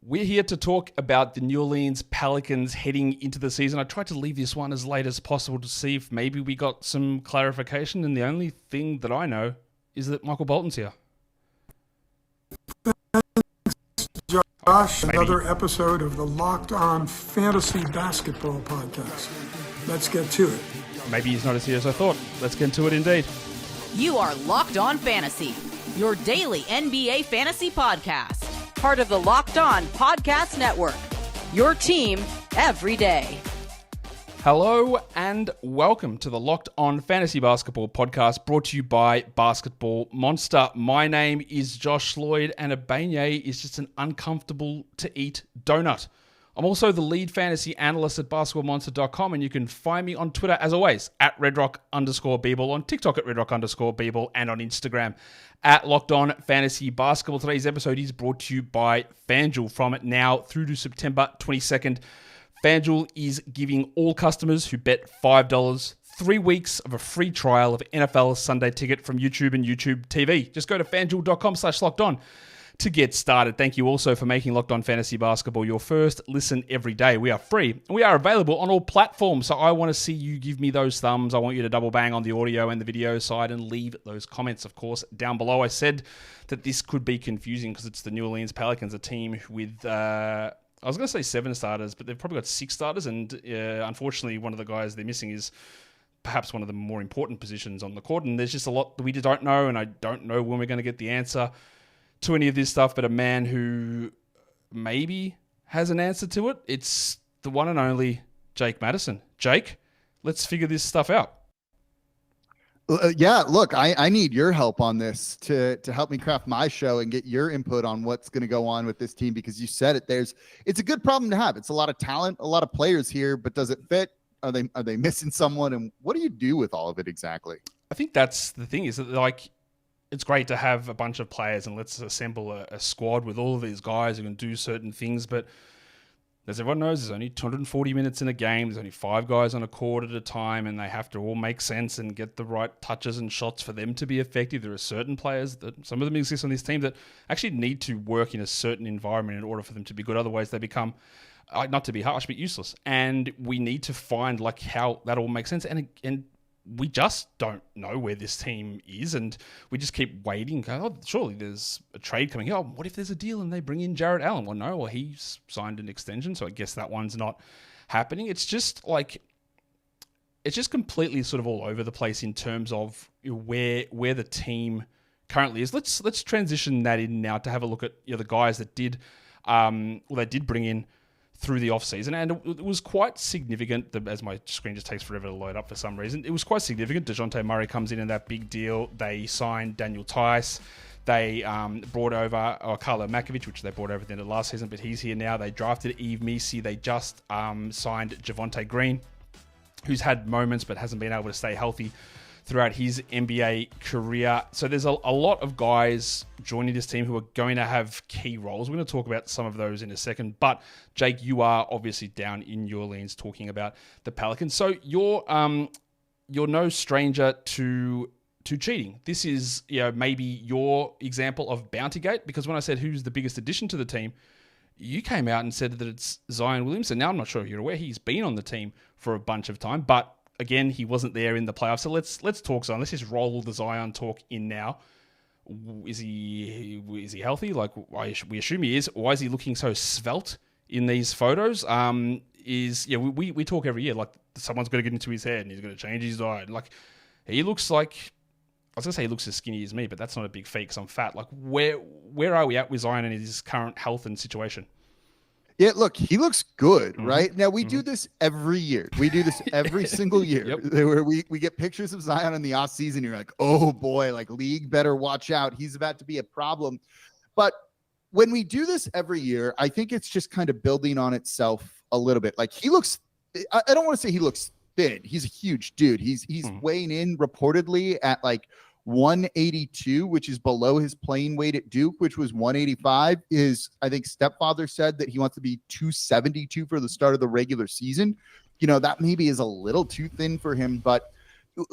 We're here to talk about the New Orleans Pelicans heading into the season. I tried to leave this one as late as possible to see if maybe we got some clarification, and the only thing that I know is that Michael Bolton's here. Josh, another episode of the Locked On Fantasy Basketball Podcast. Let's get to it. Maybe he's not as here as I thought. Let's get into it indeed. You are Locked On Fantasy, your daily NBA fantasy podcast. Part of the Locked On Podcast Network, your team every day. Hello and welcome to the Locked On Fantasy Basketball Podcast, brought to you by Basketball Monster. My name is Josh Lloyd, and a beignet is just an uncomfortable to eat donut. I'm also the lead fantasy analyst at basketballmonster.com, and you can find me on Twitter, as always, at redrock_Beeble, on TikTok at redrock_Beeble, and on Instagram at Locked On Fantasy Basketball. Today's episode is brought to you by FanDuel. From now through to September 22nd, FanDuel is giving all customers who bet $5 3 weeks of a free trial of NFL Sunday Ticket from YouTube and YouTube TV. Just go to FanDuel.com/LockedOn to get started. Thank you also for making Locked On Fantasy Basketball your first listen every day. We are free and we are available on all platforms. So I want to see you give me those thumbs. I want you to double bang on the audio and the video side and leave those comments, of course, down below. I said that this could be confusing because it's the New Orleans Pelicans, a team with, I was going to say 7 starters, but they've probably got 6 starters. And unfortunately, one of the guys they're missing is perhaps one of the more important positions on the court. And there's just a lot that we just don't know. And I don't know when we're going to get the answer to any of this stuff, but a man who maybe has an answer to it. It's the one and only Jake Madison. Jake, let's figure this stuff out. Yeah, look, I need your help on this to help me craft my show and get your input on what's going to go on with this team, because you said it. It's a good problem to have. It's a lot of talent, a lot of players here, but does it fit? Are they missing someone? And what do you do with all of it exactly? I think that's the thing, is that it's great to have a bunch of players and let's assemble a squad with all of these guys who can do certain things. But as everyone knows, there's only 240 minutes in a game. There's only 5 guys on a court at a time, and they have to all make sense and get the right touches and shots for them to be effective. There are certain players that some of them exist on this team that actually need to work in a certain environment in order for them to be good. Otherwise, they become, not to be harsh, but useless. And we need to find how that all makes sense. And we just don't know where this team is, and we just keep waiting. Oh, surely there's a trade coming. Oh, what if there's a deal and they bring in Jarrett Allen? Well, no, he's signed an extension, so I guess that one's not happening. It's just completely sort of all over the place in terms of where the team currently is. Let's transition that in now to have a look at the guys that did bring in through the offseason, and it was quite significant, as my screen just takes forever to load up for some reason. It was quite significant. Dejounte Murray comes in that big deal. They signed Daniel Tice. They brought over Karlo Matkovic, which they brought over at the end of last season, but he's here now. They drafted Yves Missi. They just signed Javonte Green, who's had moments but hasn't been able to stay healthy throughout his NBA career. So there's a lot of guys joining this team who are going to have key roles. We're going to talk about some of those in a second. But Jake, you are obviously down in New Orleans talking about the Pelicans. So you're no stranger to cheating. This is maybe your example of Bountygate, because when I said who's the biggest addition to the team, you came out and said that it's Zion Williamson. Now I'm not sure if you're aware, he's been on the team for a bunch of time, but again, he wasn't there in the playoffs. So let's talk Zion. Let's just roll all the Zion talk in now. Is he healthy? We assume he is. Why is he looking so svelte in these photos? We talk every year someone's going to get into his head and he's going to change his diet. He looks like, I was going to say he looks as skinny as me, but that's not a big feat because I'm fat. Where are we at with Zion and his current health and situation? Yeah, look, he looks good, right? Now, we do this every year. We do this every single year. Yep. Where we get pictures of Zion in the offseason. You're like, oh, boy, league better watch out. He's about to be a problem. But when we do this every year, I think it's just kind of building on itself a little bit. He looks – I don't want to say he looks thin. He's a huge dude. He's weighing in reportedly at 182, which is below his playing weight at Duke, which was 185. I think stepfather said that he wants to be 272 for the start of the regular season. That maybe is a little too thin for him, but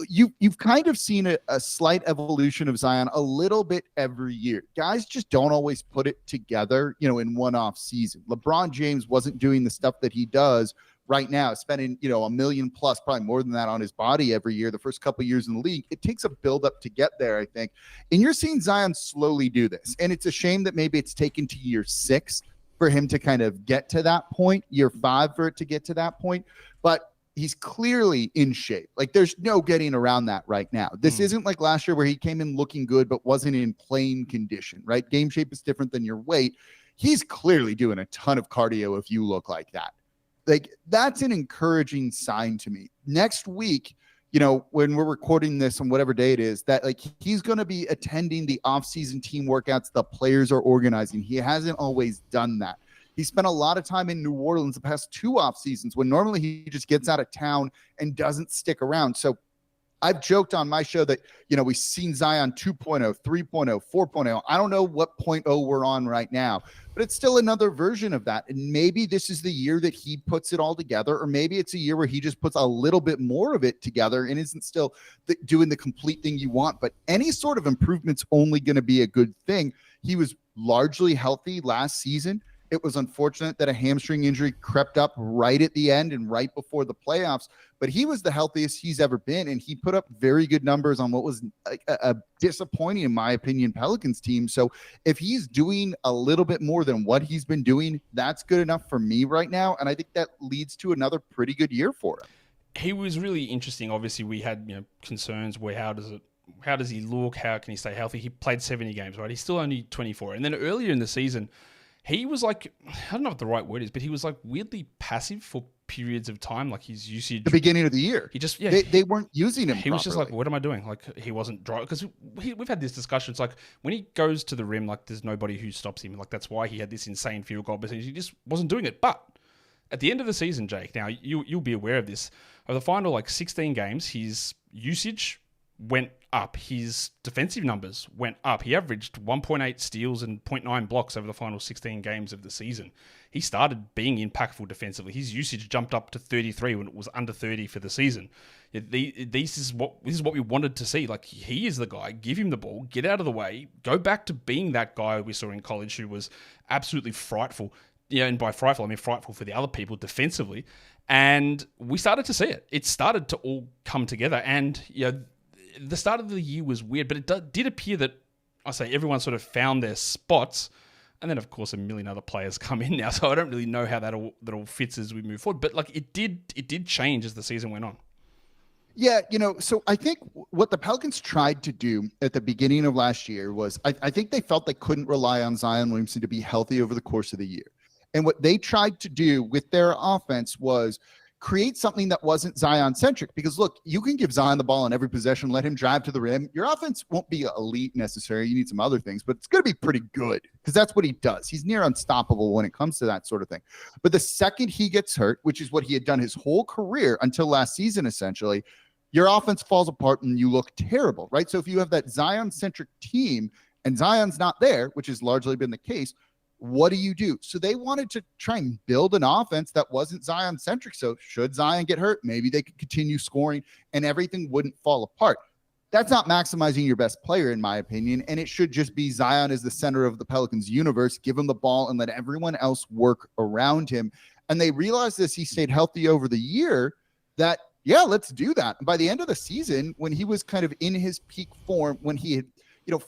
you've kind of seen a slight evolution of Zion a little bit every year. Guys just don't always put it together, in one off season. LeBron James wasn't doing the stuff that he does right now, spending, $1 million plus, probably more than that on his body every year. The first couple of years in the league, it takes a build up to get there, I think. And you're seeing Zion slowly do this. And it's a shame that maybe it's taken to year 6 for him to kind of get to that point, year 5 for it to get to that point. But he's clearly in shape. Like, there's no getting around that right now. This isn't like last year where he came in looking good but wasn't in playing condition, right? Game shape is different than your weight. He's clearly doing a ton of cardio if you look like that. Like, that's an encouraging sign to me. Next week, when we're recording this on whatever day it is, that like he's going to be attending the off-season team workouts the players are organizing. He hasn't always done that. He spent a lot of time in New Orleans the past 2 off seasons when normally he just gets out of town and doesn't stick around. So I've joked on my show that, we've seen Zion 2.0, 3.0, 4.0. I don't know what 0.0 we're on right now, but it's still another version of that. And maybe this is the year that he puts it all together, or maybe it's a year where he just puts a little bit more of it together and isn't still doing the complete thing you want. But any sort of improvement's only going to be a good thing. He was largely healthy last season. It was unfortunate that a hamstring injury crept up right at the end and right before the playoffs, but he was the healthiest he's ever been, and he put up very good numbers on what was a disappointing, in my opinion, Pelicans team. So if he's doing a little bit more than what he's been doing, that's good enough for me right now, and I think that leads to another pretty good year for him. He was really interesting. Obviously, we had concerns where how does he look? How can he stay healthy? He played 70 games, right? He's still only 24. And then earlier in the season, he was like, I don't know what the right word is, but he was like weirdly passive for periods of time, like his usage. The beginning of the year. He just, they weren't using him He properly. was just like, what am I doing? Like, he wasn't dry. Because we've had this discussion. It's like, when he goes to the rim, like, there's nobody who stops him. Like, that's why he had this insane field goal percentage. He just wasn't doing it. But at the end of the season, Jake, now you'll be aware of this. Over the final, 16 games, his usage went up. His defensive numbers went up. He averaged 1.8 steals and 0.9 blocks over the final 16 games of the season. He started being impactful defensively. His usage jumped up to 33 when it was under 30 for the season. This is what we wanted to see. Like, he is the guy. Give him the ball. Get out of the way. Go back to being that guy we saw in college who was absolutely frightful. And by frightful, I mean frightful for the other people defensively. And we started to see it. It started to all come together. And the start of the year was weird, but it did appear that, I say, everyone sort of found their spots. And then, of course, a million other players come in now. So I don't really know how that all fits as we move forward. But it did change as the season went on. Yeah, so I think what the Pelicans tried to do at the beginning of last year was I think they felt they couldn't rely on Zion Williamson to be healthy over the course of the year. And what they tried to do with their offense was create something that wasn't Zion-centric. Because, look, you can give Zion the ball on every possession, let him drive to the rim. Your offense won't be elite necessarily. You need some other things, but it's going to be pretty good because that's what he does. He's near unstoppable when it comes to that sort of thing. But the second he gets hurt, which is what he had done his whole career until last season, essentially, your offense falls apart and you look terrible, right? So if you have that Zion-centric team and Zion's not there, which has largely been the case, what do? So they wanted to try and build an offense that wasn't Zion-centric. So should Zion get hurt, maybe they could continue scoring and everything wouldn't fall apart. That's not maximizing your best player, in my opinion, and it should just be Zion as the center of the Pelicans universe. Give him the ball and let everyone else work around him. And they realized as he stayed healthy over the year that, yeah, let's do that. And by the end of the season, when he was kind of in his peak form, when he had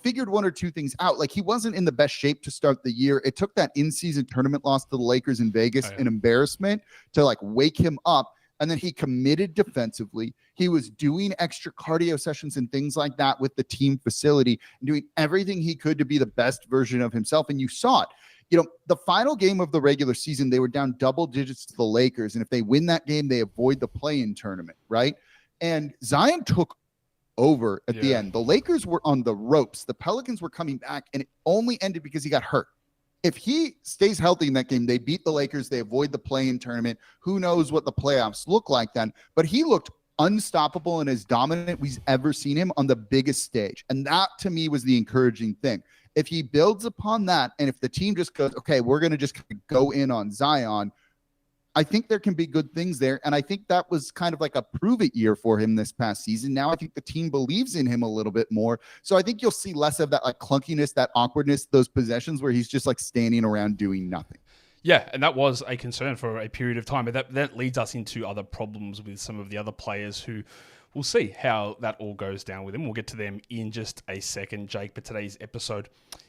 figured one or two things out. Like, he wasn't in the best shape to start the year. It took that in-season tournament loss to the Lakers in Vegas, an embarrassment, to wake him up. And then he committed defensively. He was doing extra cardio sessions and things like that with the team facility and doing everything he could to be the best version of himself. And you saw it. The final game of the regular season, they were down double digits to the Lakers. And if they win that game, they avoid the play-in tournament, right? And Zion took over at the end. The Lakers were on the ropes. The Pelicans were coming back, and it only ended because he got hurt. If he stays healthy in that game, they beat the Lakers. They avoid the play-in tournament. Who knows what the playoffs look like then? But he looked unstoppable and as dominant we've ever seen him on the biggest stage. And that, to me, was the encouraging thing. If he builds upon that, and if the team just goes, okay, we're going to just go in on Zion, I think there can be good things there. And I think that was kind of like a prove it year for him this past season. Now I think the team believes in him a little bit more. So I think you'll see less of that like clunkiness, that awkwardness, those possessions where he's just like standing around doing nothing. Yeah, and that was a concern for a period of time. But that leads us into other problems with some of the other players who we'll see how that all goes down with them. We'll get to them in just a second, Jake. But today's episode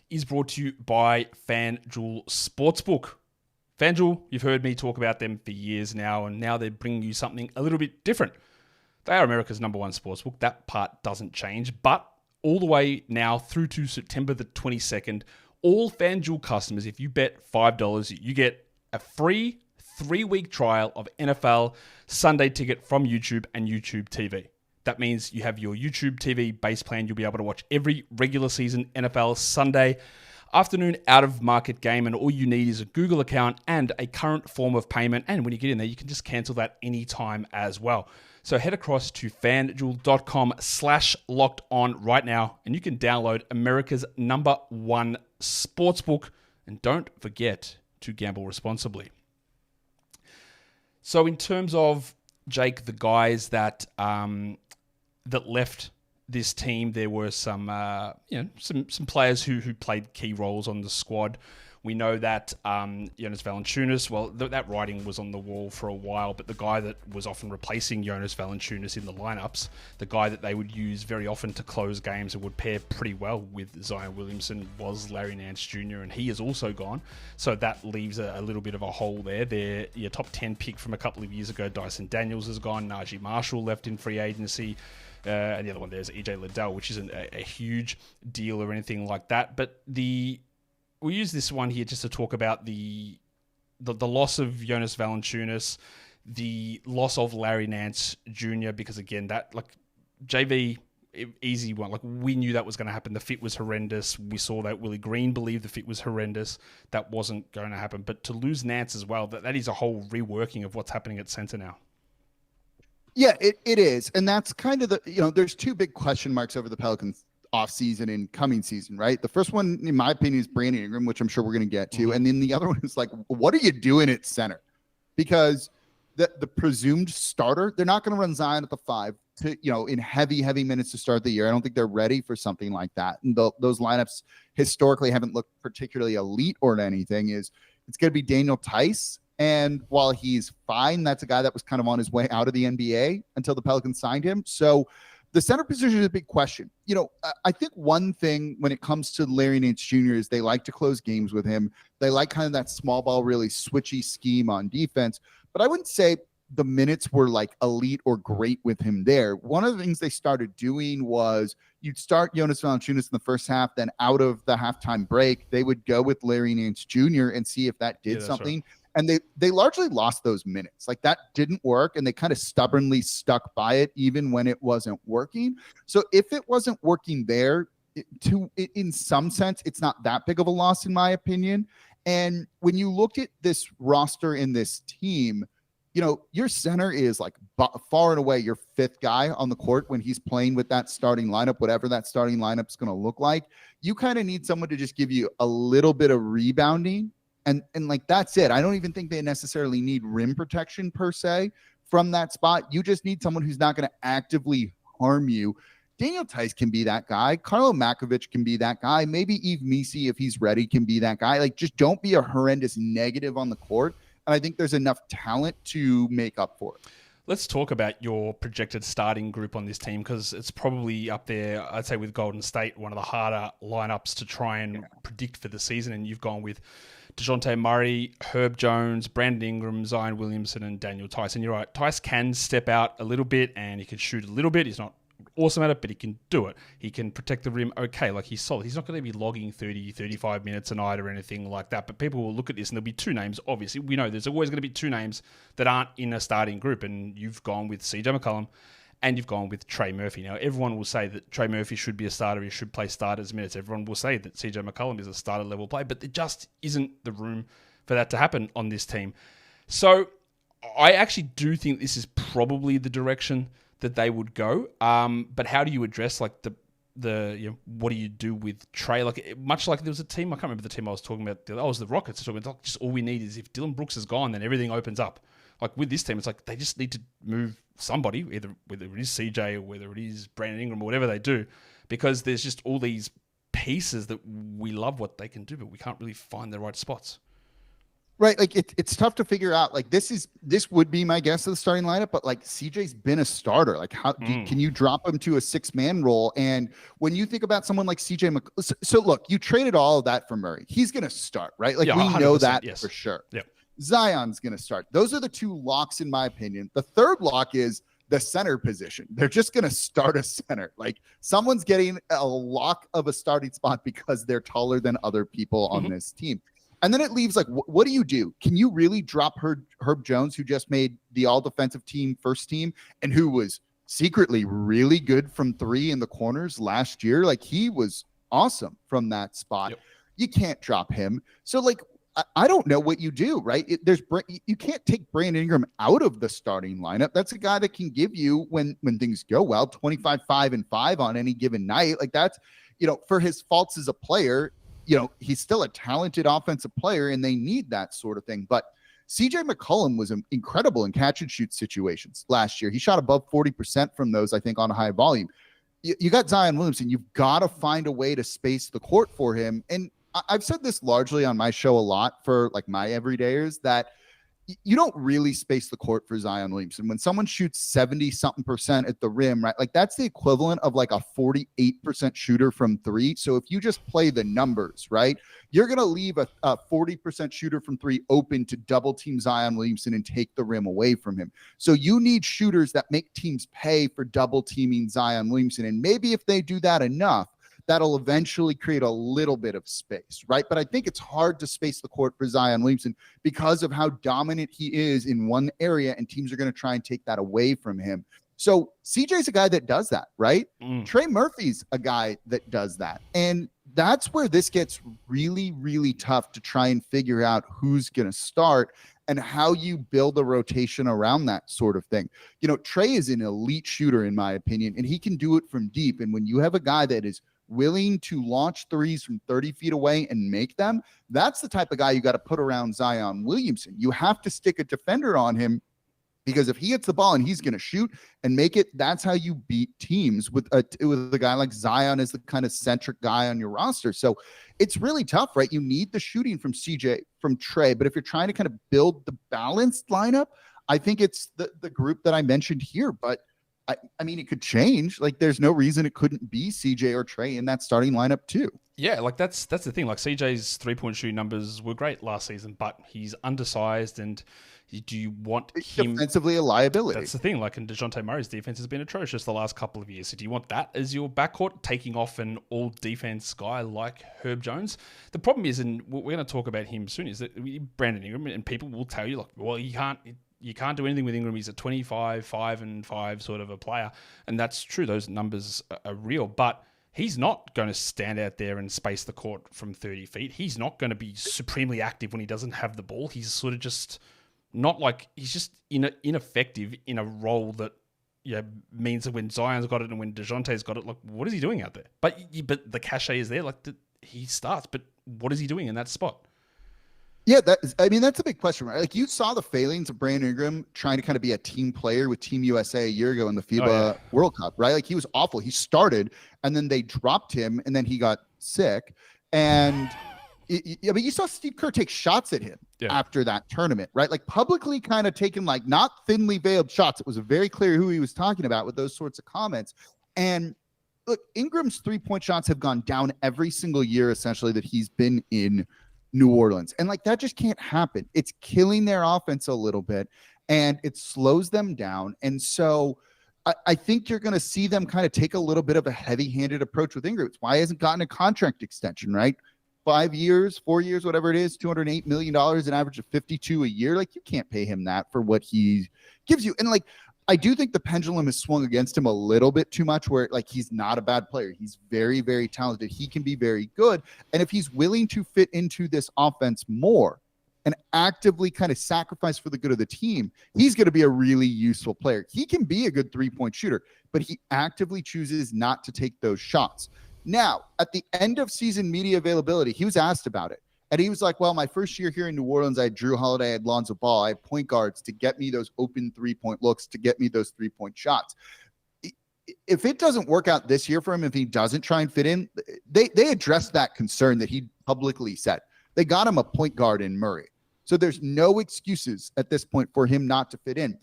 is brought to you by FanDuel Sportsbook. FanDuel, you've heard me talk about them for years now, and now they're bringing you something a little bit different. They are America's #1 sportsbook. That part doesn't change. But all the way now through to September the 22nd, all FanDuel customers, if you bet $5, you get a free 3-week trial of NFL Sunday Ticket from YouTube and YouTube TV. That means you have your YouTube TV base plan. You'll be able to watch every regular season NFL Sunday afternoon out-of-market game, and all you need is a Google account and a current form of payment. And when you get in there, you can just cancel that anytime as well. So head across to fanduel.com/lockedon right now, and you can download America's #1 sportsbook. And don't forget to gamble responsibly. So in terms of, Jake, the guys that that left this team, there were some players who played key roles on the squad. We know that Jonas Valanciunas, well, that writing was on the wall for a while, but the guy that was often replacing Jonas Valanciunas in the lineups, the guy that they would use very often to close games and would pair pretty well with Zion Williamson, was Larry Nance Jr., and he is also gone. So that leaves a little bit of a hole there. Your top 10 pick from a couple of years ago, Dyson Daniels, is gone. Najee Marshall left in free agency. And the other one there is EJ Liddell, which isn't a huge deal or anything like that. But we'll use this one here just to talk about the loss of Jonas Valanciunas, the loss of Larry Nance Jr., because again, that like JV, easy one. Like we knew that was going to happen. The fit was horrendous. We saw that Willie Green believed the fit was horrendous. That wasn't going to happen. But to lose Nance as well, that is a whole reworking of what's happening at center now. Yeah, it is. And that's kind of there's two big question marks over the Pelicans offseason and coming season, right? The first one, in my opinion, is Brandon Ingram, which I'm sure we're going to get to. Mm-hmm. And then the other one is like, what are you doing at center? Because the presumed starter, they're not going to run Zion at the 5 in heavy minutes to start the year. I don't think they're ready for something like that. And those lineups historically haven't looked particularly elite or anything. It's going to be Daniel Tice. And while he's fine, that's a guy that was kind of on his way out of the NBA until the Pelicans signed him. So the center position is a big question. I think one thing when it comes to Larry Nance Jr. is they like to close games with him. They like kind of that small ball, really switchy scheme on defense. But I wouldn't say the minutes were like elite or great with him there. One of the things they started doing was you'd start Jonas Valanciunas in the first half, then out of the halftime break, they would go with Larry Nance Jr. and see if that did something. Right. And they largely lost those minutes. Like that didn't work, and they kind of stubbornly stuck by it even when it wasn't working. So if it wasn't working there, in some sense, it's not that big of a loss in my opinion. And when you look at this roster in this team, your center is like far and away your 5th guy on the court when he's playing with that starting lineup, whatever that starting lineup is going to look like. You kind of need someone to just give you a little bit of rebounding. And like, that's it. I don't even think they necessarily need rim protection per se from that spot. You just need someone who's not going to actively harm you. Daniel Tice can be that guy. Karlo Matkovic can be that guy. Maybe Yves Missi, if he's ready, can be that guy. Like, just don't be a horrendous negative on the court. And I think there's enough talent to make up for it. Let's talk about your projected starting group on this team, because it's probably up there, I'd say, with Golden State, one of the harder lineups to try and predict for the season. And you've gone with Dejounte Murray, Herb Jones, Brandon Ingram, Zion Williamson, and Daniel Tice. And you're right, Tice can step out a little bit and he can shoot a little bit. He's not awesome at it, but he can do it. He can protect the rim okay. Like, he's solid. He's not going to be logging 30, 35 minutes a night or anything like that. But people will look at this and there'll be 2 names. Obviously, we know there's always going to be 2 names that aren't in a starting group. And you've gone with CJ McCollum and you've gone with Trey Murphy. Now, everyone will say that Trey Murphy should be a starter. He should play starters minutes. Everyone will say that CJ McCollum is a starter level player, but there just isn't the room for that to happen on this team. So I actually do think this is probably the direction that they would go. But how do you address like what do you do with Trey? Like much like there was a team, I can't remember the team I was talking about. It was the Rockets. So it's like just all we need is if Dylan Brooks is gone, then everything opens up. Like with this team, it's like they just need to move somebody, whether it is CJ or whether it is Brandon Ingram or whatever they do, because there's just all these pieces that we love what they can do, but we can't really find the right spots. Right, like it's tough to figure out. Like this would be my guess of the starting lineup, but like CJ's been a starter. Like how can you drop him to a 6-man role? And when you think about someone like CJ McCollum, so look, you traded all of that for Murray. He's going to start, right? Like we know that for sure. Yep. Zion's going to start. Those are the 2 locks in my opinion. The third lock is the center position. They're just going to start a center. Like someone's getting a lock of a starting spot because they're taller than other people on this team. And then it leaves like, what do you do? Can you really drop Herb Jones, who just made the all defensive team first team and who was secretly really good from 3 in the corners last year? Like he was awesome from that spot. Yep. You can't drop him. So like, I don't know what you do, right? You can't take Brandon Ingram out of the starting lineup. That's a guy that can give you when things go well, 25, 5 and 5 on any given night. Like that's, for his faults as a player, he's still a talented offensive player and they need that sort of thing. But CJ McCollum was incredible in catch and shoot situations last year. He shot above 40% from those, I think, on a high volume. You got Zion Williamson. You've got to find a way to space the court for him. And I've said this largely on my show a lot for like my everydayers that you don't really space the court for Zion Williamson. When someone shoots 70-something% at the rim, right? Like that's the equivalent of like a 48% shooter from 3. So if you just play the numbers, right, you're going to leave a 40% shooter from 3 open to double team Zion Williamson and take the rim away from him. So you need shooters that make teams pay for double teaming Zion Williamson. And maybe if they do that enough, that'll eventually create a little bit of space, right? But I think it's hard to space the court for Zion Williamson because of how dominant he is in one area, and teams are going to try and take that away from him. So CJ's a guy that does that, right? Trey Murphy's a guy that does that. And that's where this gets really, really tough to try and figure out who's going to start and how you build a rotation around that sort of thing. Trey is an elite shooter, in my opinion, and he can do it from deep. And when you have a guy that is willing to launch threes from 30 feet away and make them, that's the type of guy you got to put around Zion Williamson. You have to stick a defender on him because if he gets the ball and he's going to shoot and make it, that's how you beat teams with a guy like Zion as the kind of centric guy on your roster. So it's really tough, right? You need the shooting from Trey, but if you're trying to kind of build the balanced lineup, I think it's the group that I mentioned here, but I mean, it could change. Like, there's no reason it couldn't be CJ or Trey in that starting lineup too. Yeah, like that's the thing. Like CJ's 3-point shooting numbers were great last season, but he's undersized, and do you want him defensively a liability? That's the thing. Like, and Dejounte Murray's defense has been atrocious the last couple of years. So do you want that as your backcourt, taking off an all defense guy like Herb Jones? The problem is, and we're going to talk about him soon, is that Brandon Ingram, and people will tell you, like, well, you can't do anything with Ingram. He's a 25, 5 and 5 sort of a player. And that's true. Those numbers are real. But he's not going to stand out there and space the court from 30 feet. He's not going to be supremely active when he doesn't have the ball. He's sort of just not like, he's just ineffective in a role that means that when Zion's got it and when DeJounte's got it, like, what is he doing out there? But the cachet is there. Like, he starts, but what is he doing in that spot? Yeah, that's a big question, right? Like, you saw the failings of Brandon Ingram trying to kind of be a team player with Team USA a year ago in the FIBA World Cup, right? Like, he was awful. He started, and then they dropped him, and then he got sick. And you saw Steve Kerr take shots at him after that tournament, right? Like, publicly kind of taking, like, not thinly veiled shots. It was very clear who he was talking about with those sorts of comments. And look, Ingram's 3-point shots have gone down every single year, essentially, that he's been in New Orleans. And like, that just can't happen. It's killing their offense a little bit, and it slows them down. And so I think you're going to see them kind of take a little bit of a heavy-handed approach with Ingram. It's why he hasn't gotten a contract extension, right? 5 years, 4 years, whatever it is, $208 million, an average of 52 a year. Like, you can't pay him that for what he gives you. And like, I do think the pendulum has swung against him a little bit too much, where like, he's not a bad player. He's very, very talented. He can be very good. And if he's willing to fit into this offense more, and actively kind of sacrifice for the good of the team, he's going to be a really useful player. He can be a good 3-point shooter, but he actively chooses not to take those shots. Now, at the end of season media availability, he was asked about it. And he was like, well, my first year here in New Orleans, I had Drew Holiday, I had Lonzo Ball, I had point guards to get me those open 3-point looks, to get me those 3-point shots. If it doesn't work out this year for him, if he doesn't try and fit in, they addressed that concern that he publicly said. They got him a point guard in Murray. So there's no excuses at this point for him not to fit in.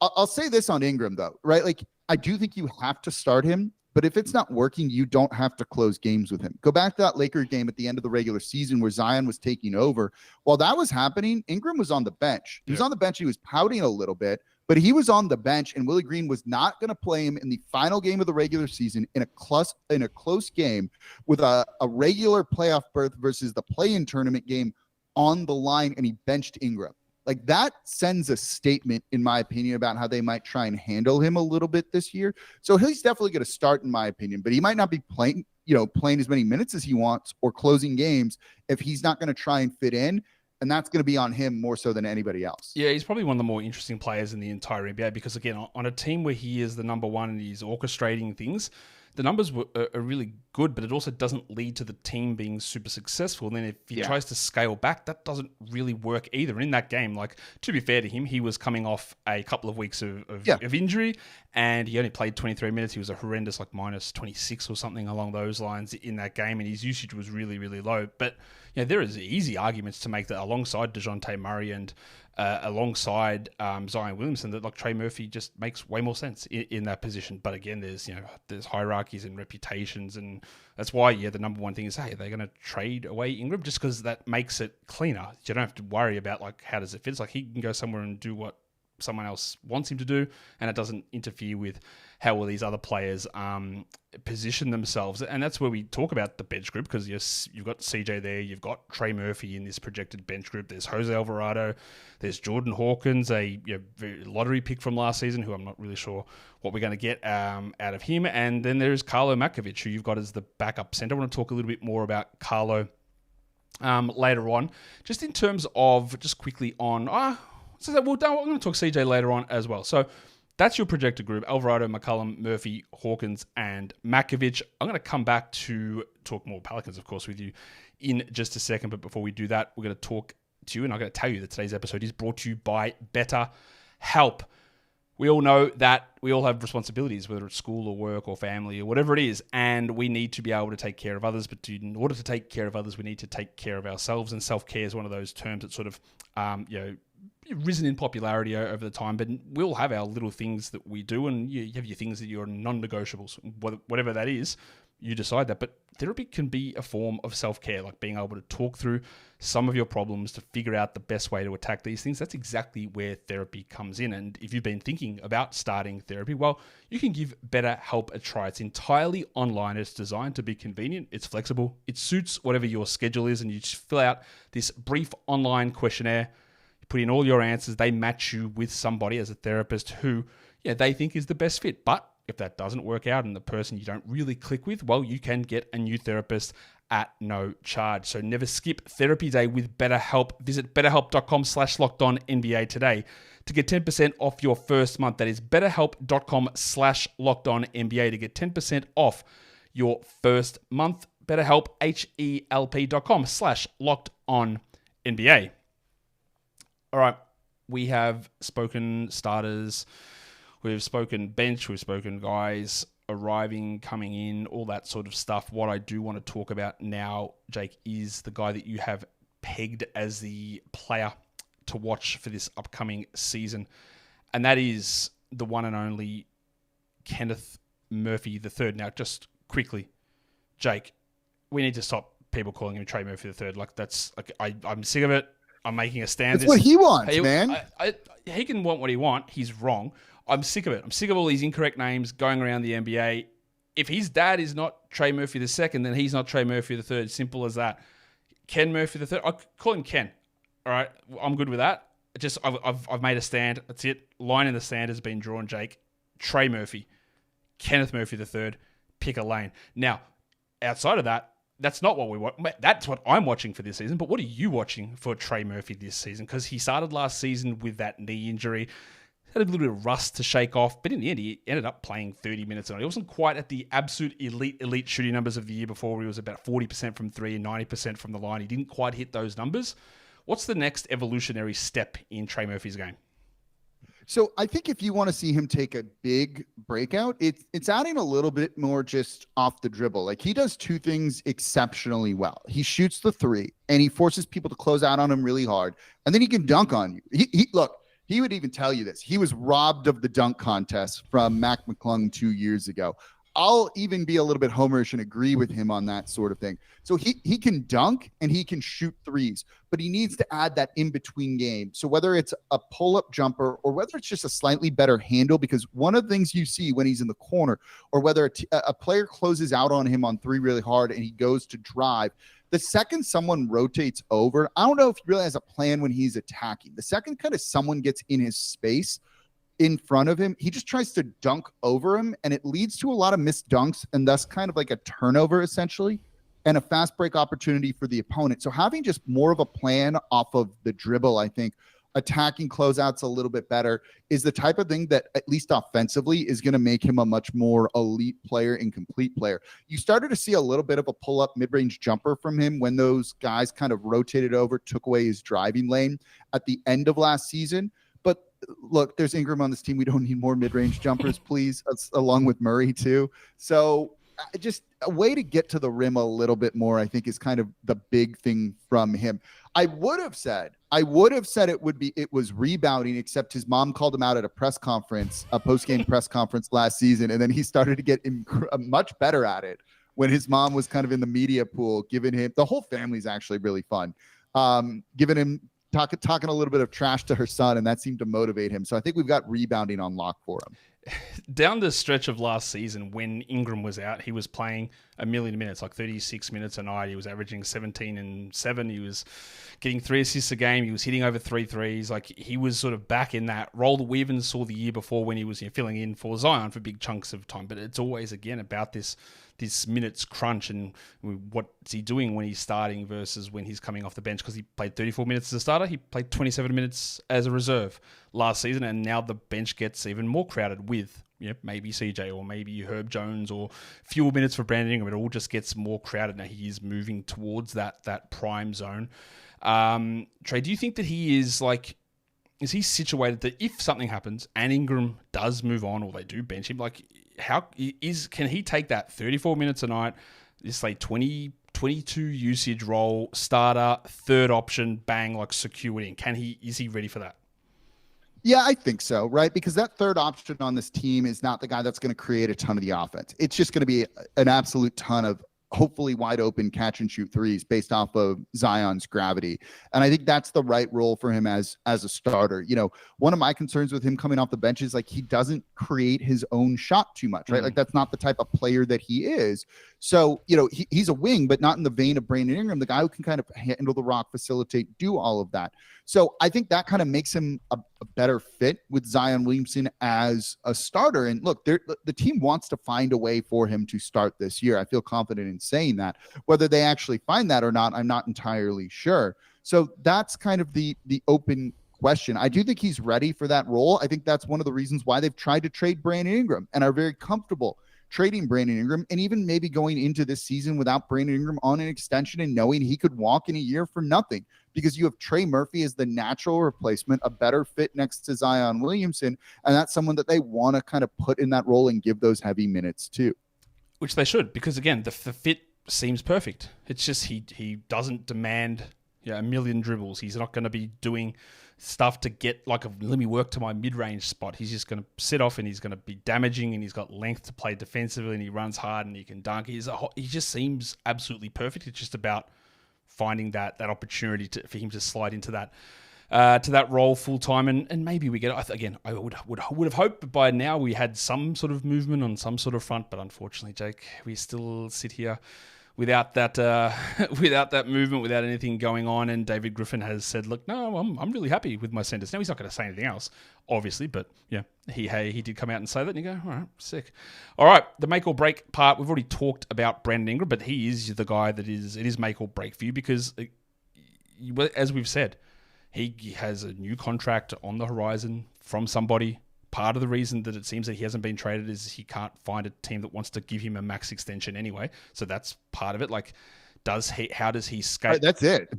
I'll say this on Ingram, though, right? Like, I do think you have to start him, but if it's not working, you don't have to close games with him. Go back to that Lakers game at the end of the regular season where Zion was taking over. While that was happening, Ingram was on the bench. He was on the bench. He was pouting a little bit, but he was on the bench, and Willie Green was not going to play him in the final game of the regular season in a close game with a regular playoff berth versus the play-in tournament game on the line, and he benched Ingram. Like, that sends a statement, in my opinion, about how they might try and handle him a little bit this year. So he's definitely going to start, in my opinion, but he might not be playing as many minutes as he wants or closing games if he's not going to try and fit in. And that's going to be on him more so than anybody else. Yeah, he's probably one of the more interesting players in the entire NBA because, again, on a team where he is the number one and he's orchestrating things, the numbers are really good, but it also doesn't lead to the team being super successful. And then if he tries to scale back, that doesn't really work either. And in that game, like, to be fair to him, he was coming off a couple of weeks of injury, and he only played 23 minutes. He was a horrendous, like, minus 26 or something along those lines in that game, and his usage was really, really low. But there is easy arguments to make that alongside Dejounte Murray and alongside Zion Williamson, that like Trey Murphy just makes way more sense in that position. But again, there's hierarchies and reputations, and that's why the number one thing is, hey, they're going to trade away Ingram just because that makes it cleaner. You don't have to worry about like how does it fit. It's like he can go somewhere and do what someone else wants him to do, and it doesn't interfere with how will these other players position themselves. And that's where we talk about the bench group, because you've got CJ there, you've got Trey Murphy in this projected bench group, there's Jose Alvarado, there's Jordan Hawkins, a lottery pick from last season, who I'm not really sure what we're going to get out of him, and then there's Karlo Matkovic, who you've got as the backup center. I want to talk a little bit more about Karlo later on, just in terms of, just quickly on, I'm going to talk CJ later on as well. So that's your projected group: Alvarado, McCollum, Murphy, Hawkins, and Matkovic. I'm going to come back to talk more Pelicans, of course, with you in just a second. But before we do that, we're going to talk to you, and I'm going to tell you that today's episode is brought to you by BetterHelp. We all know that we all have responsibilities, whether it's school or work or family or whatever it is, and we need to be able to take care of others. But in order to take care of others, we need to take care of ourselves. And self-care is one of those terms that sort of, risen in popularity over the time. But we'll have our little things that we do, and you have your things that you're non-negotiables, whatever that is. You decide that. But therapy can be a form of self-care, like being able to talk through some of your problems to figure out the best way to attack these things. That's exactly where therapy comes in. And if you've been thinking about starting therapy, well, you can give BetterHelp a try. It's entirely online. It's designed to be convenient. It's flexible. It suits whatever your schedule is. And you just fill out this brief online questionnaire. You put in all your answers. They match you with somebody as a therapist who, they think is the best fit. But if that doesn't work out and the person you don't really click with, well, you can get a new therapist at no charge. So never skip therapy day with BetterHelp. Visit betterhelp.com/LockedOnNBA today to get 10% off your first month. That is betterhelp.com/LockedOnNBA to get 10% off your first month. BetterHelp, HELP.com/LockedOnNBA. All right, we have spoken starters. We've spoken bench, we've spoken guys arriving, coming in, all that sort of stuff. What I do want to talk about now, Jake, is the guy that you have pegged as the player to watch for this upcoming season. And that is the one and only Kenneth Murphy III. Now, just quickly, Jake, we need to stop people calling him Trey Murphy III. Like, that's, like, I'm sick of it. I'm making a stand. That's what he wants, man. He can want what he wants. He's wrong. I'm sick of it. I'm sick of all these incorrect names going around the NBA. If his dad is not Trey Murphy II, then he's not Trey Murphy III. Simple as that. Ken Murphy III. I call him Ken. All right, I'm good with that. I've made a stand. That's it. Line in the sand has been drawn, Jake. Trey Murphy, Kenneth Murphy III. Pick a lane. Now, outside of that, that's not what we want. That's what I'm watching for this season. But what are you watching for Trey Murphy this season? Because he started last season with that knee injury. Had a little bit of rust to shake off, but in the end, he ended up playing 30 minutes. He wasn't quite at the absolute elite shooting numbers of the year before, where he was about 40% from three and 90% from the line. He didn't quite hit those numbers. What's the next evolutionary step in Trey Murphy's game? So I think if you want to see him take a big breakout, it's adding a little bit more just off the dribble. Like, he does two things exceptionally well. He shoots the three, and he forces people to close out on him really hard, and then he can dunk on you. He would even tell you this. He was robbed of the dunk contest from Mac McClung 2 years ago. I'll even be a little bit homerish and agree with him on that sort of thing. So he can dunk and he can shoot threes, but he needs to add that in-between game. So whether it's a pull-up jumper or whether it's just a slightly better handle, because one of the things you see when he's in the corner, or whether a player closes out on him on three really hard and he goes to drive, the second someone rotates over, I don't know if he really has a plan when he's attacking. The second kind of someone gets in his space in front of him, he just tries to dunk over him, and it leads to a lot of missed dunks, and thus kind of like a turnover essentially, and a fast break opportunity for the opponent. So having just more of a plan off of the dribble, I think, attacking closeouts a little bit better, is the type of thing that, at least offensively, is going to make him a much more elite player and complete player. You started to see a little bit of a pull-up mid-range jumper from him when those guys kind of rotated over, took away his driving lane at the end of last season. But look, there's Ingram on this team. We don't need more mid-range jumpers, please, along with Murray too. So just a way to get to the rim a little bit more, I think, is kind of the big thing from him. I would have said it was rebounding, except his mom called him out at a post-game press conference last season, and then he started to get much better at it when his mom was kind of in the media pool, giving him, the whole family's actually really fun, giving him, talking a little bit of trash to her son, and that seemed to motivate him. So I think we've got rebounding on lock for him. Down the stretch of last season, when Ingram was out, he was playing a million minutes, like 36 minutes a night. He was averaging 17 and 7. He was getting 3 assists a game. He was hitting over 3 threes. Like, he was sort of back in that role that we even saw the year before when he was filling in for Zion for big chunks of time. But it's always, again, about this minutes crunch and what's he doing when he's starting versus when he's coming off the bench, because he played 34 minutes as a starter. He played 27 minutes as a reserve last season, and now the bench gets even more crowded with maybe CJ or maybe Herb Jones, or fewer minutes for Brandon Ingram. It all just gets more crowded now. He is moving towards that prime zone. Trey, do you think that he is he situated that if something happens and Ingram does move on or they do bench him, can he take that 34 minutes a night, this 22 usage role, starter, third option, bang, secure it in? Is he ready for that? Yeah, I think so, right? Because that third option on this team is not the guy that's going to create a ton of the offense. It's just going to be an absolute ton of hopefully wide open catch and shoot threes based off of Zion's gravity. And I think that's the right role for him as a starter. One of my concerns with him coming off the bench is he doesn't create his own shot too much, right? That's not the type of player that he is. So, he's a wing, but not in the vein of Brandon Ingram, the guy who can kind of handle the rock, facilitate, do all of that. So I think that kind of makes him a better fit with Zion Williamson as a starter. And look, the team wants to find a way for him to start this year. I feel confident in saying that. Whether they actually find that or not, I'm not entirely sure. So that's kind of the open question. I do think he's ready for that role. I think that's one of the reasons why they've tried to trade Brandon Ingram and are very comfortable trading Brandon Ingram, and even maybe going into this season without Brandon Ingram on an extension and knowing he could walk in a year for nothing, because you have Trey Murphy as the natural replacement, a better fit next to Zion Williamson, and that's someone that they want to kind of put in that role and give those heavy minutes to. Which they should, because again, the fit seems perfect. It's just he doesn't demand a million dribbles. He's not going to be doing stuff to get let me work to my mid-range spot. He's just going to sit off, and he's going to be damaging, and he's got length to play defensively, and he runs hard, and he can dunk. He just seems absolutely perfect. It's just about finding that opportunity for him to slide into that role full time, and maybe we get. I would have hoped that by now we had some sort of movement on some sort of front, but unfortunately, Jake, we still sit here without that without that movement, without anything going on. And David Griffin has said, look, no, I'm really happy with my centers. Now, he's not going to say anything else, obviously, but yeah, he did come out and say that, and you go, all right, sick. All right, the make or break part, we've already talked about Brandon Ingram, but he is the guy that it is make or break for you because, as we've said, he has a new contract on the horizon from somebody. Part of the reason that it seems that he hasn't been traded is he can't find a team that wants to give him a max extension anyway. So that's part of it. Like, how does he skate? Right, that's it.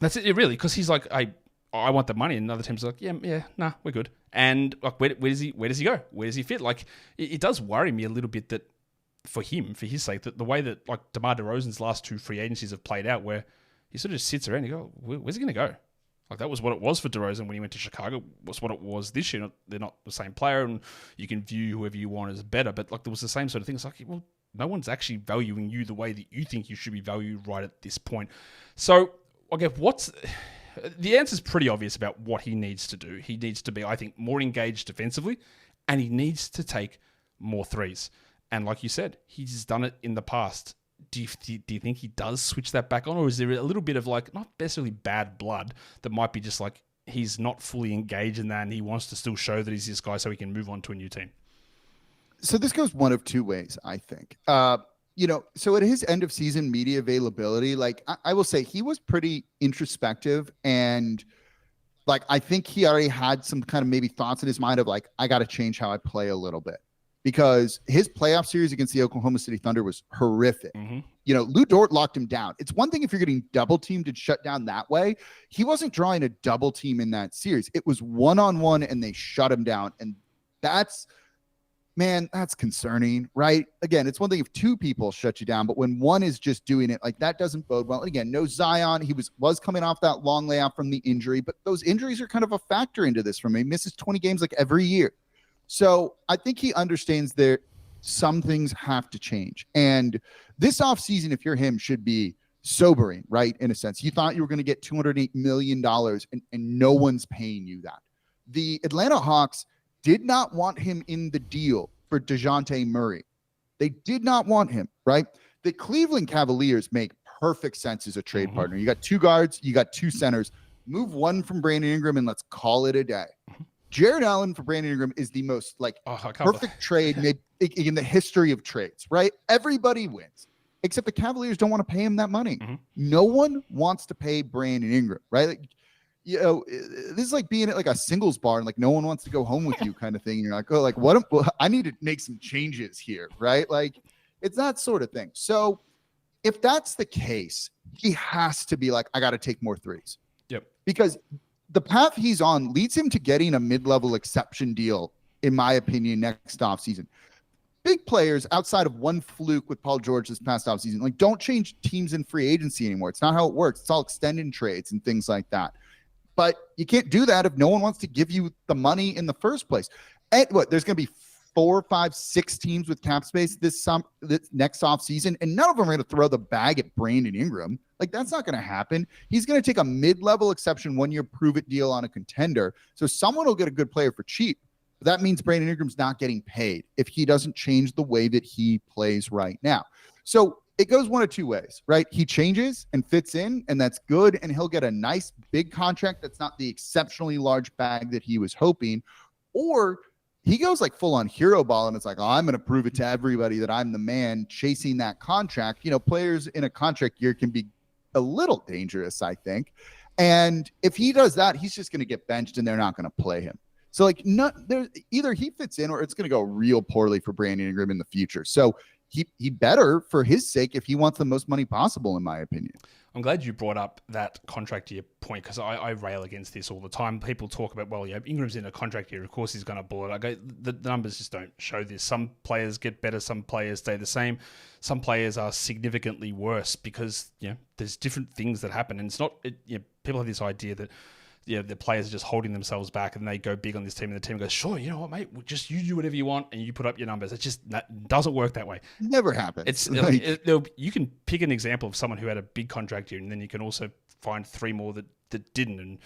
That's it, really, because he's like, I want the money, and other teams are like, yeah, nah, we're good. And like, where does he go? Where does he fit? Like, it does worry me a little bit that for his sake, that the way that like DeMar DeRozan's last 2 free agencies have played out, where he sort of just sits around and you go, where's he going to go? Like, that was what it was for DeRozan when he went to Chicago. Was what it was this year. They're not the same player, and you can view whoever you want as better. But like, there was the same sort of thing. It's like, well, no one's actually valuing you the way that you think you should be valued right at this point. So, okay, the answer is pretty obvious about what he needs to do. He needs to be, I think, more engaged defensively, and he needs to take more threes. And like you said, he's done it in the past. Do you think he does switch that back on, or is there a little bit of like, not necessarily bad blood, that might be just like he's not fully engaged in that and he wants to still show that he's this guy so he can move on to a new team? So this goes one of two ways, I think. So at his end of season media availability, like I will say he was pretty introspective, and like I think he already had some kind of maybe thoughts in his mind of like, I got to change how I play a little bit. Because his playoff series against the Oklahoma City Thunder was horrific. Mm-hmm. Lou Dort locked him down. It's one thing if you're getting double teamed and shut down that way. He wasn't drawing a double team in that series. It was 1-on-1 and they shut him down. And that's concerning, right? Again, it's one thing if 2 people shut you down, but when one is just doing it, like that doesn't bode well. And again, no Zion. He was coming off that long layoff from the injury, but those injuries are kind of a factor into this for me. He misses 20 games like every year. So I think he understands that some things have to change. And this offseason, if you're him, should be sobering, right? In a sense, you thought you were going to get $208 million and no one's paying you that. The Atlanta Hawks did not want him in the deal for Dejounte Murray. They did not want him, right? The Cleveland Cavaliers make perfect sense as a trade partner. You got 2 guards, you got 2 centers. Move one from Brandon Ingram and let's call it a day. Jared Allen for Brandon Ingram is the most perfect trade made in the history of trades, right? Everybody wins, except the Cavaliers don't want to pay him that money. Mm-hmm. No one wants to pay Brandon Ingram, right? Like, this is like being at like a singles bar and like no one wants to go home with you kind of thing. And you're like, oh, like what? I need to make some changes here, right? Like it's that sort of thing. So if that's the case, he has to be like, I got to take more threes. Yep. Because the path he's on leads him to getting a mid-level exception deal, in my opinion, next offseason. Big players outside of one fluke with Paul George this past offseason, like don't change teams in free agency anymore. It's not how it works. It's all extended trades and things like that. But you can't do that if no one wants to give you the money in the first place. And there's going to be 4, 5, 6 teams with cap space this next offseason, and none of them are going to throw the bag at Brandon Ingram. Like, that's not going to happen. He's going to take a mid-level exception 1-year prove-it deal on a contender. So someone will get a good player for cheap. But that means Brandon Ingram's not getting paid if he doesn't change the way that he plays right now. So it goes one of 2 ways, right? He changes and fits in, and that's good, and he'll get a nice big contract that's not the exceptionally large bag that he was hoping. Or he goes like full on hero ball and it's like, oh, I'm going to prove it to everybody that I'm the man chasing that contract. Players in a contract year can be a little dangerous, I think. And if he does that, he's just going to get benched and they're not going to play him. So like either he fits in or it's going to go real poorly for Brandon Ingram in the future. So he better, for his sake, if he wants the most money possible, in my opinion. I'm glad you brought up that contract year point because I rail against this all the time. People talk about, well, Ingram's in a contract year. Of course, he's going to blow it. The numbers just don't show this. Some players get better. Some players stay the same. Some players are significantly worse because there's different things that happen. And it's not people have this idea that the players are just holding themselves back and they go big on this team and the team goes, sure, you know what, mate, just you do whatever you want and you put up your numbers. It just doesn't work that way. Never happens. It's you can pick an example of someone who had a big contract year and then you can also find 3 more that didn't, and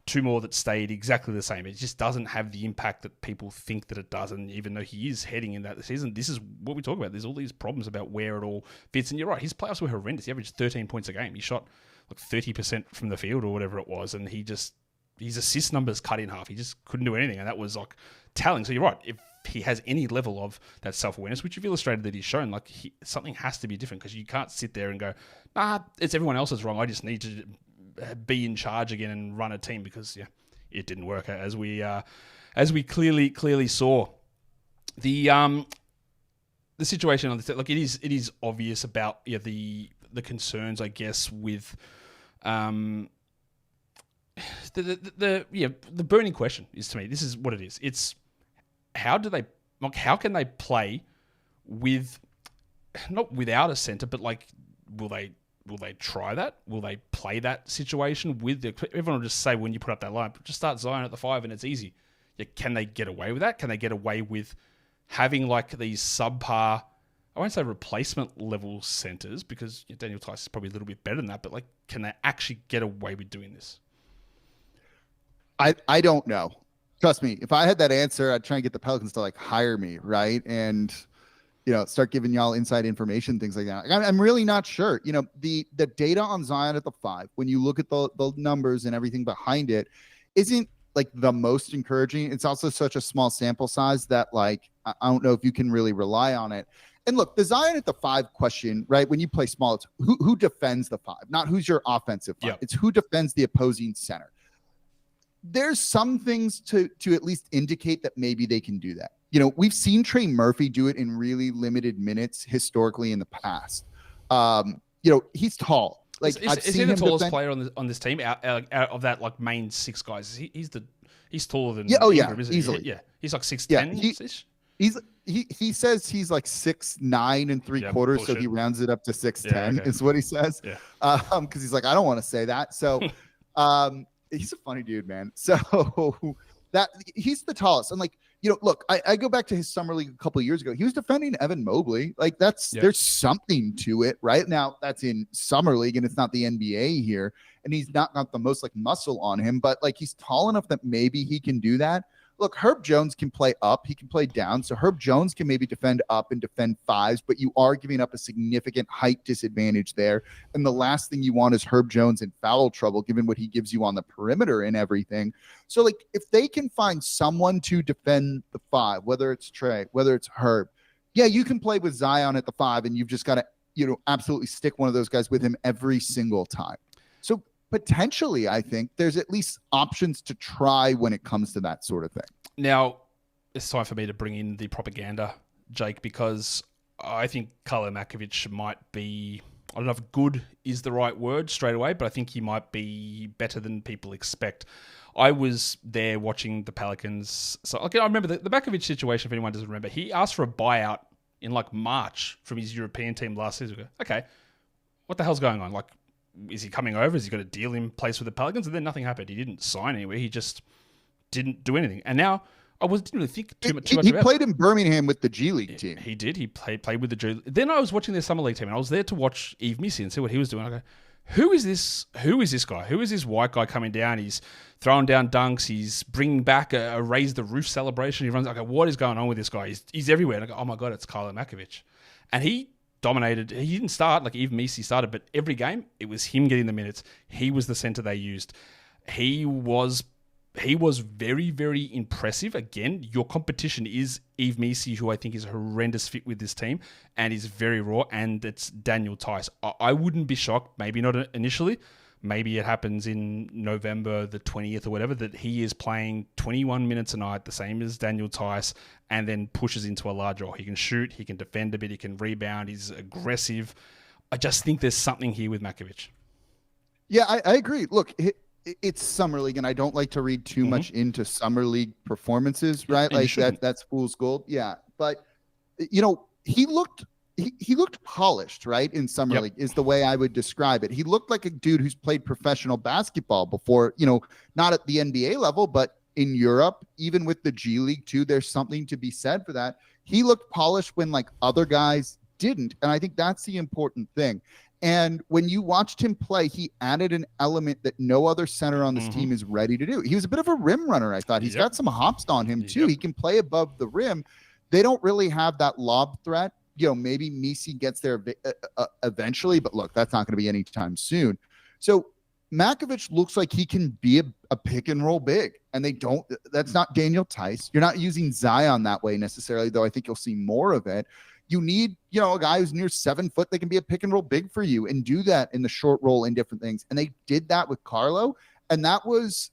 two more that stayed exactly the same. It just doesn't have the impact that people think that it does. And even though he is heading in that season, this is what we talk about. There's all these problems about where it all fits. And you're right, his playoffs were horrendous. He averaged 13 points a game. He shot like 30% from the field or whatever it was. And his assist numbers cut in half. He just couldn't do anything. And that was like telling. So you're right. If he has any level of that self-awareness, which you've illustrated that he's shown, like something has to be different, because you can't sit there and go, nah, it's everyone else's wrong. I just need to be in charge again and run a team, because it didn't work as we clearly saw. The situation on this, like it is obvious about the concerns, I guess, with the burning question is, to me, this is what it is. It's how can they play with, not without a center, but like will they try that? Will they play that situation with everyone will just say, when you put up that line, just start Zion at the 5 and it's easy. Can they get away with that? Can they get away with having like these subpar, I won't say replacement level centers, because Daniel Tice is probably a little bit better than that, but like, can they actually get away with doing this? I don't know. Trust me, if I had that answer, I'd try and get the Pelicans to like hire me, right? And start giving y'all inside information, things like that. I'm really not sure. The data on Zion at the 5, when you look at the numbers and everything behind it, isn't like the most encouraging. It's also such a small sample size that like, I don't know if you can really rely on it. And look, the Zion at the 5 question, right? When you play small, it's who defends the 5, not who's your offensive 5. Yep. It's who defends the opposing center. There's some things to at least indicate that maybe they can do that. We've seen Trey Murphy do it in really limited minutes historically in the past. He's tall. Like, is he the tallest player on this team out of that like main 6 guys? He's taller than Ingram, isn't easily. He? Yeah, he's like 6'10". He says he's like 6'9 3/4, so he rounds it up to 6'10 is what he says. Yeah. Because he's like, I don't want to say that. So, he's a funny dude, man. So that he's the tallest. And like, look, I go back to his summer league a couple of years ago. He was defending Evan Mobley. Like there's something to it, right? Now that's in summer league and it's not the NBA here. And he's not got the most like muscle on him, but like he's tall enough that maybe he can do that. Look, Herb Jones can play up. He can play down. So Herb Jones can maybe defend up and defend 5s, but you are giving up a significant height disadvantage there. And the last thing you want is Herb Jones in foul trouble, given what he gives you on the perimeter and everything. So like if they can find someone to defend the 5, whether it's Trey, whether it's Herb, you can play with Zion at the 5 and you've just got to, absolutely stick one of those guys with him every single time. So potentially, I think there's at least options to try when it comes to that sort of thing. Now, it's time for me to bring in the propaganda, Jake, because I think Karlo Matkovic might be, I don't know if good is the right word straight away, but I think he might be better than people expect. I was there watching the Pelicans. So I remember the Matkovic situation, if anyone doesn't remember. He asked for a buyout in like March from his European team last season. Okay, what the hell's going on? Like, is he coming over? Has he got a deal in place with the Pelicans? And then nothing happened. He didn't sign anywhere. He just didn't do anything. And now I didn't really think too much about it. He played in Birmingham with the G League team. He did. He played with the G League. Then I was watching their summer league team, and I was there to watch Yves Missy and see what he was doing. I go, who is this? Who is this guy? Who is this white guy coming down? He's throwing down dunks. He's bringing back a raise the roof celebration. He runs. I go, what is going on with this guy? He's everywhere. And I go, oh my God, it's Karlo Matkovic. And he dominated. He didn't start like Yves Missy started, but every game it was him getting the minutes. He was the center they used. He was very, very impressive. Again, your competition is Yves Missy, who I think is a horrendous fit with this team and is very raw, and it's Daniel Tice. I wouldn't be shocked, maybe not initially, maybe it happens in November the 20th or whatever, that he is playing 21 minutes a night, the same as Daniel Tice, and then pushes into a large role. He can shoot, he can defend a bit, he can rebound, he's aggressive. I just think there's something here with Matkovic. Yeah, I agree. Look, it's summer league, and I don't like to read too much into summer league performances, right? Like that's fool's gold. Yeah. But he looked polished, right? In summer league is the way I would describe it. He looked like a dude who's played professional basketball before, not at the NBA level, but in Europe, even with the G League too. There's something to be said for that. He looked polished when like other guys didn't. And I think that's the important thing. And when you watched him play, he added an element that no other center on this team is ready to do. He was a bit of a rim runner, I thought. He's got some hops on him, too. He can play above the rim. They don't really have that lob threat. Maybe Misi gets there eventually, but look, that's not going to be anytime soon. So Matkovic looks like he can be a pick and roll big, and that's not Daniel Tice. You're not using Zion that way necessarily, though I think you'll see more of it. You need, a guy who's near 7 foot that can be a pick and roll big for you and do that in the short roll and different things. And they did that with Karlo, and that was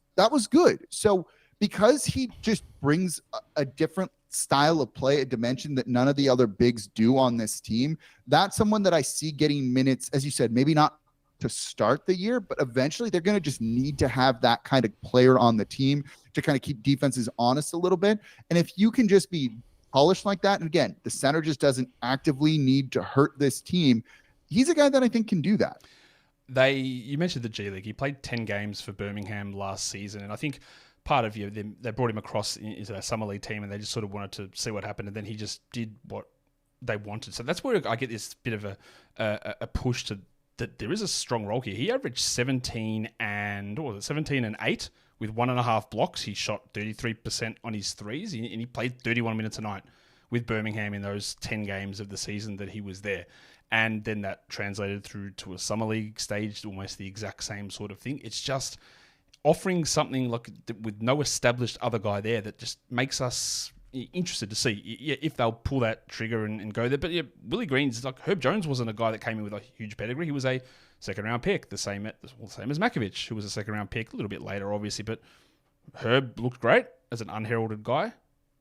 good. So because he just brings a different style of play, a dimension that none of the other bigs do on this team, that's someone that I see getting minutes, as you said, maybe not to start the year, but eventually they're going to just need to have that kind of player on the team to kind of keep defenses honest a little bit. And if you can just be polished like that, and again, the center just doesn't actively need to hurt this team, he's a guy that I think can do that. You mentioned the G League. He played 10 games for Birmingham last season, and I think part of they brought him across into their summer league team, and they just sort of wanted to see what happened, and then he just did what they wanted. So that's where I get this bit of a push to that there is a strong role here. He averaged 17 and 8 with 1.5 blocks. He shot 33% on his threes, and he played 31 minutes a night with Birmingham in those 10 games of the season that he was there. And then that translated through to a summer league stage, almost the exact same sort of thing. It's just offering something like with no established other guy there that just makes us interested to see if they'll pull that trigger and go there. But Willie Green's like Herb Jones wasn't a guy that came in with a huge pedigree. He was a second-round pick, the same as Matkovic, who was a second-round pick a little bit later, obviously. But Herb looked great as an unheralded guy,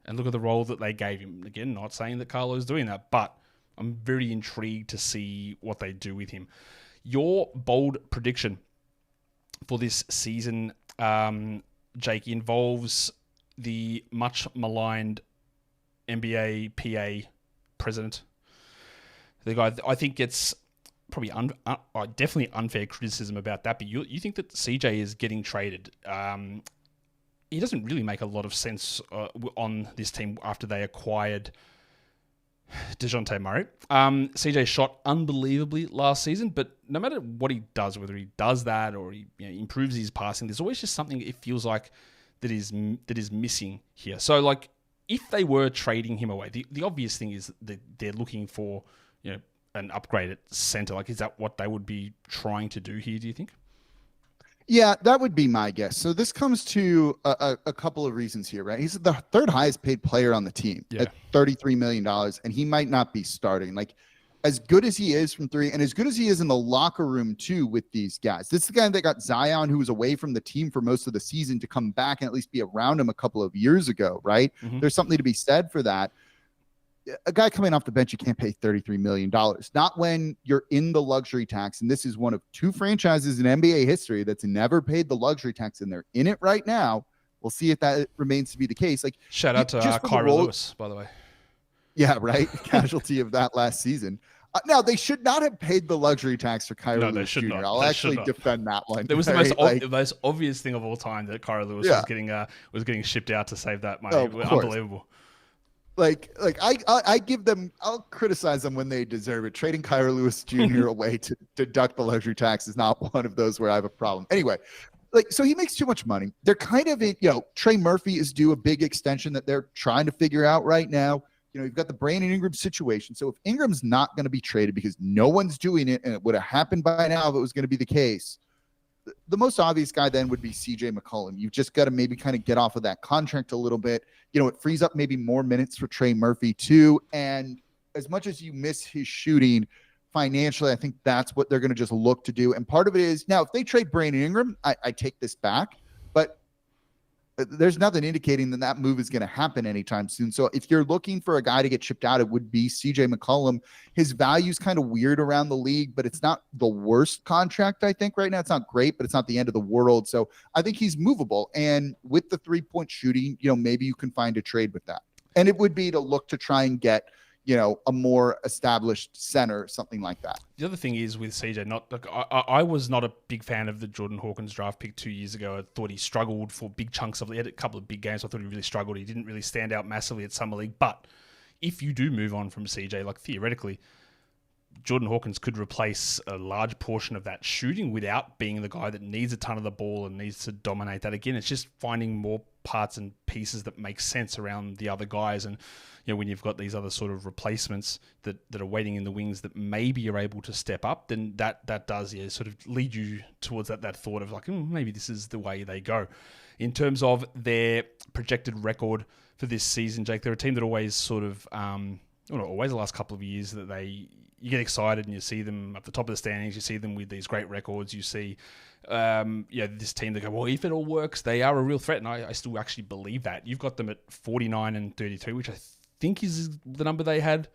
and look at the role that they gave him. Again, not saying that Karlo's doing that, but I'm very intrigued to see what they do with him. Your bold prediction for this season, Jake, involves the much maligned NBA PA president. The guy I think gets probably definitely unfair criticism about that, but you think that CJ is getting traded. He doesn't really make a lot of sense on this team after they acquired Dejounte Murray. CJ shot unbelievably last season, but no matter what he does, whether he does that or he improves his passing, there's always just something it feels like that is missing here. So, like, if they were trading him away, the obvious thing is that they're looking for an upgraded center. Like, is that what they would be trying to do here, do you think? Yeah, that would be my guess. So this comes to a couple of reasons here, right? He's the third highest paid player on the team at $33 million, and he might not be starting. Like, as good as he is from three, and as good as he is in the locker room too with these guys. This is the guy that got Zion, who was away from the team for most of the season, to come back and at least be around him a couple of years ago, right? Mm-hmm. There's something to be said for that. A guy coming off the bench, you can't pay $33 million. Not when you're in the luxury tax. And this is one of two franchises in NBA history that's never paid the luxury tax, and they're in it right now. We'll see if that remains to be the case. Like, shout out to Kyra Lewis, by the way. Yeah, right. Casualty of that last season. Now, they should not have paid the luxury tax for Kyra Lewis Jr. Not. I'll actually defend that one. It was the most obvious thing of all time that Kyra Lewis was getting shipped out to save that money. Unbelievable. Like I give them, I'll criticize them when they deserve it. Trading Karlo Lewis Jr. away to deduct the luxury tax is not one of those where I have a problem. Anyway, so he makes too much money. They're kind of, Trey Murphy is due a big extension that they're trying to figure out right now. You've got the Brandon Ingram situation. So if Ingram's not going to be traded because no one's doing it, and it would have happened by now if it was going to be the case, the most obvious guy then would be CJ McCollum. You've just got to maybe kind of get off of that contract a little bit. It frees up maybe more minutes for Trey Murphy too. And as much as you miss his shooting financially, I think that's what they're going to just look to do. And part of it is, now if they trade Brandon Ingram, I take this back, but there's nothing indicating that move is going to happen anytime soon. So if you're looking for a guy to get shipped out, it would be CJ McCollum. His value's kind of weird around the league, but it's not the worst contract, I think, right now. It's not great, but it's not the end of the world. So I think he's movable. And with the 3-point shooting, maybe you can find a trade with that. And it would be to look to try and get, a more established center, something like that. The other thing is with CJ, I was not a big fan of the Jordan Hawkins draft pick 2 years ago. I thought he struggled for big chunks of it. He had a couple of big games. I thought he really struggled. He didn't really stand out massively at Summer League. But if you do move on from CJ, like theoretically, Jordan Hawkins could replace a large portion of that shooting without being the guy that needs a ton of the ball and needs to dominate that. Again, it's just finding more parts and pieces that make sense around the other guys. And when you've got these other sort of replacements that are waiting in the wings that maybe are able to step up, then that does sort of lead you towards that thought of like, maybe this is the way they go. In terms of their projected record for this season, Jake, they're a team that always sort of, not always, the last couple of years, that you get excited and you see them up the top of the standings. You see them with these great records. You see, this team that go, well, if it all works, they are a real threat. And I still actually believe that. You've got them at 49-32, which I think is the number they had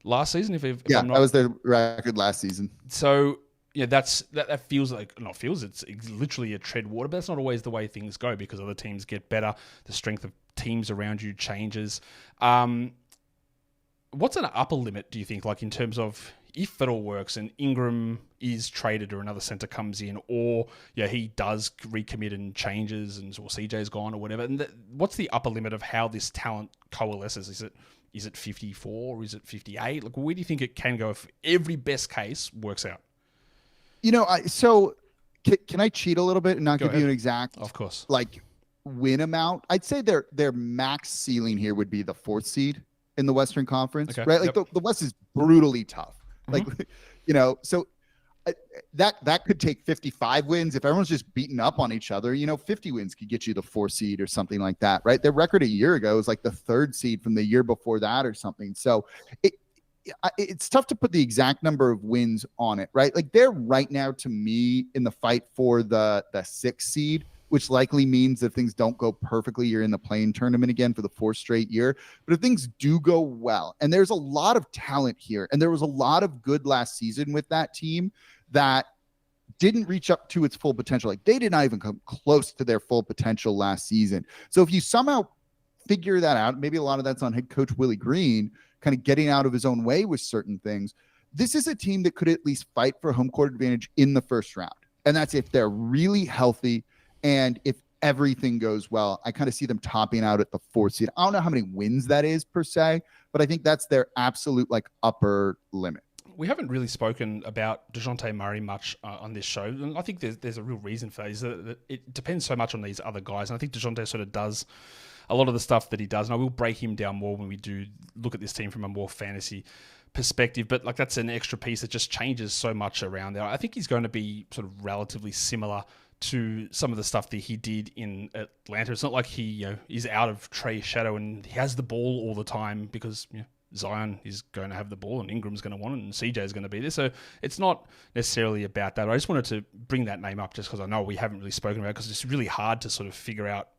last season. If I'm not... that was their record last season. So that feels like, not feels, it's literally a tread water, but that's not always the way things go because other teams get better. The strength of teams around you changes. What's an upper limit, do you think, like in terms of if it all works and Ingram is traded or another center comes in, or he does recommit and changes or CJ's gone or whatever? And what's the upper limit of how this talent coalesces? Is it 54 or is it 58? Like, where do you think it can go if every best case works out? So can I cheat a little bit and not give you an exact, of course, like win amount? I'd say their max ceiling here would be the 4th seed in the Western Conference, right? Like the West is brutally tough. Mm-hmm. Like, so that could take 55 wins. If everyone's just beating up on each other, 50 wins could get you the 4th seed or something like that, right? Their record a year ago was like the 3rd seed from the year before that or something. So it's tough to put the exact number of wins on it, right? Like they're right now, to me, in the fight for the 6th seed, which likely means if things don't go perfectly, you're in the play-in tournament again for the 4th straight year. But if things do go well, and there's a lot of talent here, and there was a lot of good last season with that team that didn't reach up to its full potential. Like they did not even come close to their full potential last season. So if you somehow figure that out, maybe a lot of that's on head coach Willie Green, kind of getting out of his own way with certain things. This is a team that could at least fight for home court advantage in the first round. And that's if they're really healthy. And if everything goes well, I kind of see them topping out at the 4th seed. I don't know how many wins that is per se, but I think that's their absolute upper limit. We haven't really spoken about Dejounte Murray much on this show. And I think there's a real reason for that. Is that it depends so much on these other guys. And I think Dejounte sort of does a lot of the stuff that he does. And I will break him down more when we do look at this team from a more fantasy perspective. But that's an extra piece that just changes so much around there. I think he's going to be sort of relatively similar to some of the stuff that he did in Atlanta. It's not like he is out of Trey's shadow and he has the ball all the time because Zion is going to have the ball and Ingram's going to want it and CJ is going to be there. So it's not necessarily about that. I just wanted to bring that name up just because I know we haven't really spoken about it because it's really hard to sort of figure out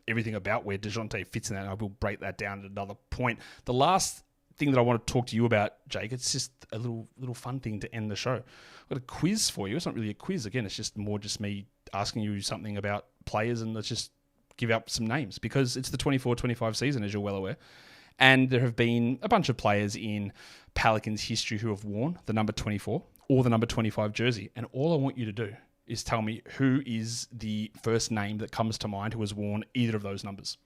everything about where Dejounte fits in that. And I will break that down at another point. The last thing that I want to talk to you about, Jake, it's just a little fun thing to end the show. I've got a quiz for you. It's not really a quiz. Again, it's just more just me asking you something about players, and let's just give out some names because it's the 24-25 season, as you're well aware. And there have been a bunch of players in Pelicans history who have worn the number 24 or the number 25 jersey. And all I want you to do is tell me who is the first name that comes to mind who has worn either of those numbers.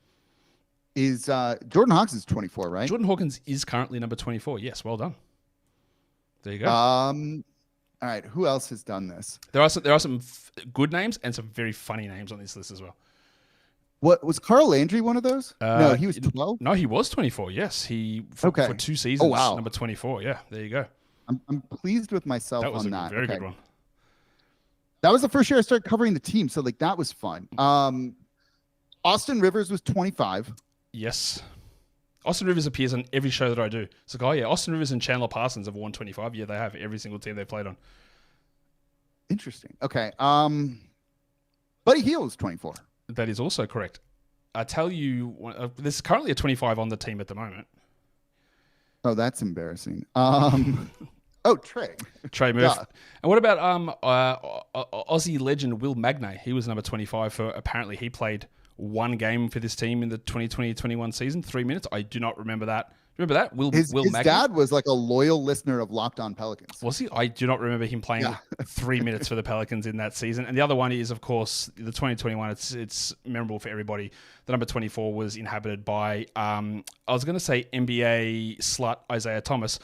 Is Jordan Hawkins 24, right? Jordan Hawkins is currently number 24. Yes, well done. There you go. All right, who else has done this? There are some good names and some very funny names on this list as well. What was Carl Landry one of those? No, he was 12. No, he was 24. Yes, for 2 seasons. Oh, wow. Number 24. Yeah, there you go. I'm pleased with myself on that. That was a very good one. That was the first year I started covering the team, so that was fun. Austin Rivers was 25. Yes. Austin Rivers appears on every show that I do. It's like, Austin Rivers and Chandler Parsons have worn 25. Yeah, they have. Every single team they've played on. Interesting. Okay. Buddy Hield was 24. That is also correct. I tell you, there's currently a 25 on the team at the moment. Oh, that's embarrassing. Trey. Trey Murphy. Yeah. And what about Aussie legend Will Magnay? He was number 25 for, apparently he played one game for this team in the 2020-21 season, 3 minutes. I do not remember that. Remember that? His dad was like a loyal listener of Locked On Pelicans. Was he? I do not remember him playing 3 minutes for the Pelicans in that season. And the other one is, of course, the 2021. It's memorable for everybody. The number 24 was inhabited by, I was going to say NBA slut Isaiah Thomas.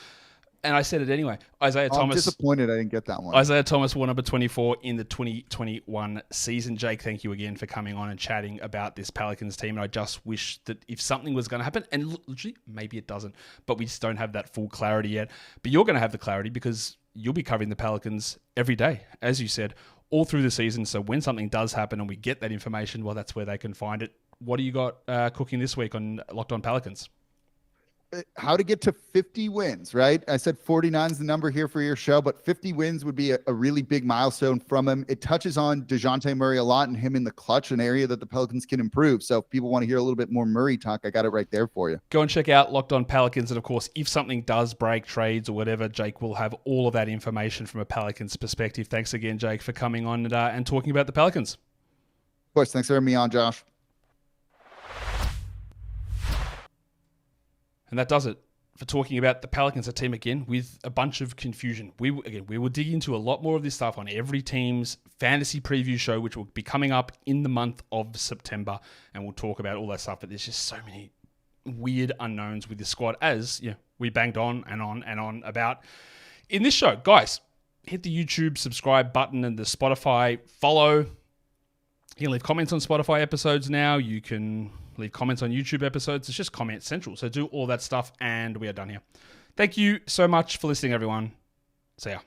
And I said it anyway. Isaiah I'm Thomas. disappointed I didn't get that one. Isaiah Thomas wore number 24 in the 2021 season. Jake, thank you again for coming on and chatting about this Pelicans team. And I just wish that if something was going to happen, and literally, maybe it doesn't, but we just don't have that full clarity yet. But you're going to have the clarity because you'll be covering the Pelicans every day, as you said, all through the season. So when something does happen and we get that information, well, that's where they can find it. What do you got cooking this week on Locked On Pelicans? How to get to 50 wins, right? I said 49 is the number here for your show, but 50 wins would be a really big milestone from him. It touches on Dejounte Murray a lot and him in the clutch, an area that the Pelicans can improve. So if people want to hear a little bit more Murray talk, I got it right there for you. Go and check out Locked On Pelicans. And of course, if something does break, trades or whatever, Jake will have all of that information from a Pelicans perspective. Thanks again, Jake, for coming on and talking about the Pelicans. Of course. Thanks for having me on, Josh. And that does it for talking about the Pelicans, a team again with a bunch of confusion. We will dig into a lot more of this stuff on every team's fantasy preview show, which will be coming up in the month of September. And we'll talk about all that stuff. But there's just so many weird unknowns with this squad, as we banged on and on and on about in this show. Guys, hit the YouTube subscribe button and the Spotify follow. You can leave comments on Spotify episodes now. You can leave comments on YouTube episodes. It's just comment central. So do all that stuff and we are done here. Thank you so much for listening, everyone. See ya.